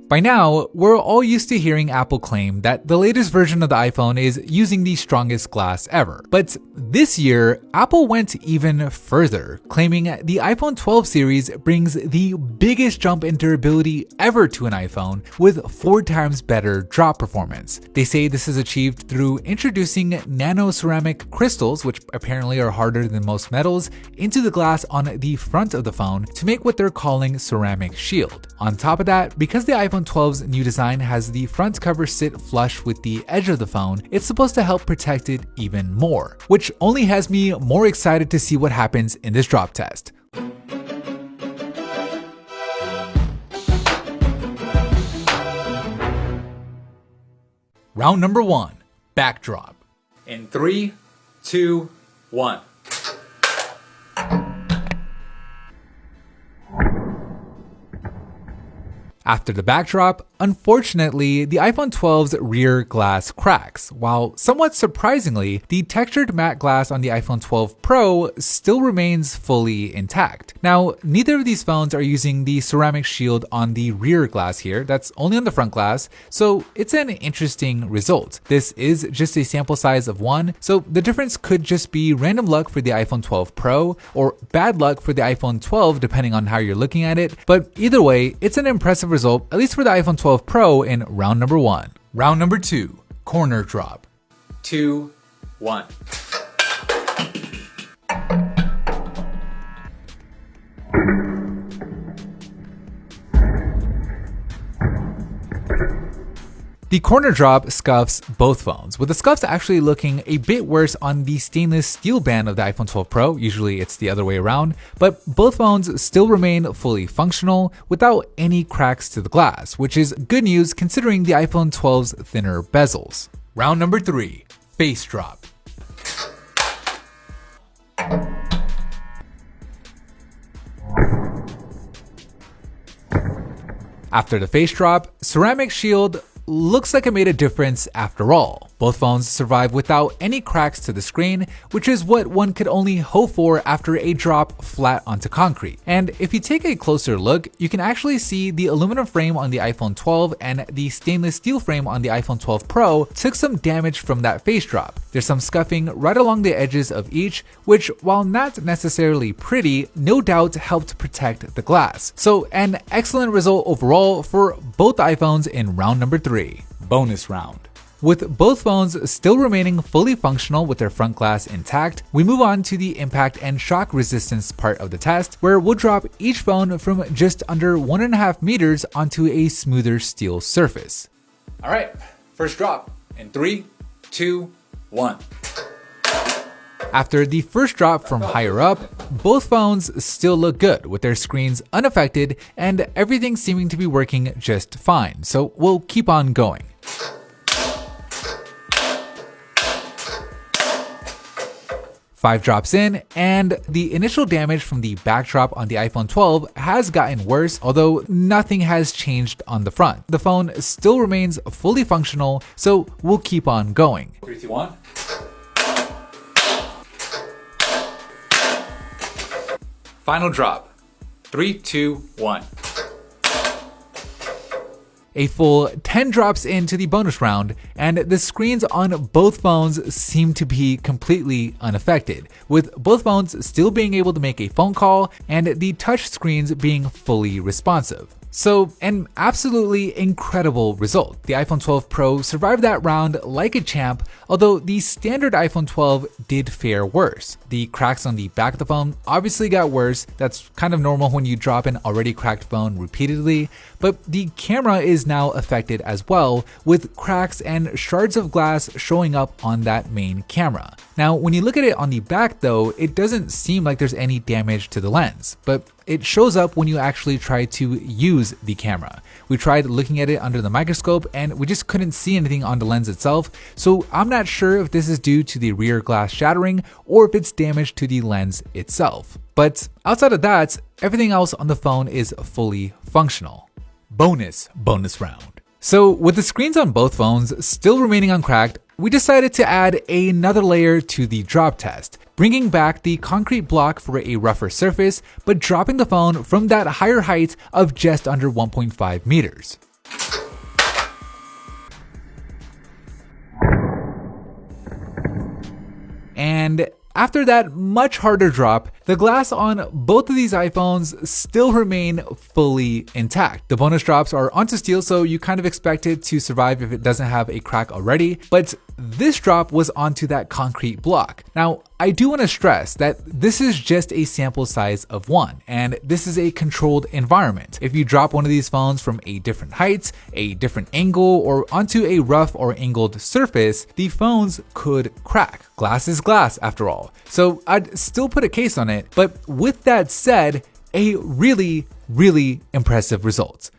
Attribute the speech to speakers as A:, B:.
A: By now, we're all used to hearing Apple claim that the latest version of the iPhone is using the strongest glass ever. But this year, Apple went even further, claiming the iPhone 12 series brings the biggest jump in durability ever to an iPhone with 4 times better drop performance. They say this is achieved through introducing nano-ceramic crystals, which apparently are harder than most metals, into the glass on the front of the phone to make what they're calling ceramic shield. On top of that, because the iPhone 12's new design has the front cover sit flush with the edge of the phone, it's supposed to help protect it even more, which only has me more excited to see what happens in this drop test. Round number 1, backdrop. In 3, 2, 1. After the backdrop, unfortunately, the iPhone 12's rear glass cracks, while somewhat surprisingly, the textured matte glass on the iPhone 12 Pro still remains fully intact. Now, neither of these phones are using the ceramic shield on the rear glass here, that's only on the front glass, so it's an interesting result. This is just a sample size of 1, so the difference could just be random luck for the iPhone 12 Pro, or bad luck for the iPhone 12 depending on how you're looking at it, but either way, it's an impressive result, at least for the iPhone 12 Pro in round number 1. Round number 2, corner drop. 2, 1. The corner drop scuffs both phones, with the scuffs actually looking a bit worse on the stainless steel band of the iPhone 12 Pro, usually it's the other way around, but both phones still remain fully functional without any cracks to the glass, which is good news considering the iPhone 12's thinner bezels. Round number 3, face drop. After the face drop, ceramic shield looks like it made a difference after all. Both phones survive without any cracks to the screen, which is what one could only hope for after a drop flat onto concrete. And if you take a closer look, you can actually see the aluminum frame on the iPhone 12 and the stainless steel frame on the iPhone 12 Pro took some damage from that face drop. There's some scuffing right along the edges of each, which, while not necessarily pretty, no doubt helped protect the glass. So an excellent result overall for both iPhones in round number 3. Bonus round. With both phones still remaining fully functional with their front glass intact, we move on to the impact and shock resistance part of the test, where we'll drop each phone from just under 1.5 meters onto a smoother steel surface. Alright, first drop in 3, 2, 1. After the first drop from higher up, both phones still look good with their screens unaffected and everything seeming to be working just fine, so we'll keep on going. Five drops in, and the initial damage from the backdrop on the iPhone 12 has gotten worse, although nothing has changed on the front. The phone still remains fully functional, so we'll keep on going. 3, 2, 1. Final drop. 3, 2, 1. A full 10 drops into the bonus round, and the screens on both phones seem to be completely unaffected, with both phones still being able to make a phone call and the touch screens being fully responsive. So, an absolutely incredible result. The iPhone 12 Pro survived that round like a champ, although the standard iPhone 12 did fare worse. The cracks on the back of the phone obviously got worse. That's kind of normal when you drop an already cracked phone repeatedly, but the camera is now affected as well, with cracks and shards of glass showing up on that main camera. Now, when you look at it on the back though, it doesn't seem like there's any damage to the lens, but it shows up when you actually try to use the camera. We tried looking at it under the microscope and we just couldn't see anything on the lens itself, so I'm not sure if this is due to the rear glass shattering or if it's damage to the lens itself. But outside of that, everything else on the phone is fully functional. Bonus round. So with the screens on both phones still remaining uncracked, we decided to add another layer to the drop test, bringing back the concrete block for a rougher surface, but dropping the phone from that higher height of just under 1.5 meters. And after that much harder drop, the glass on both of these iPhones still remain fully intact. The bonus drops are onto steel, so you kind of expect it to survive if it doesn't have a crack already, but this drop was onto that concrete block. Now, I do want to stress that this is just a sample size of one, and this is a controlled environment. If you drop one of these phones from a different height, a different angle, or onto a rough or angled surface, the phones could crack. Glass is glass after all. So I'd still put a case on it, but with that said, a really impressive result.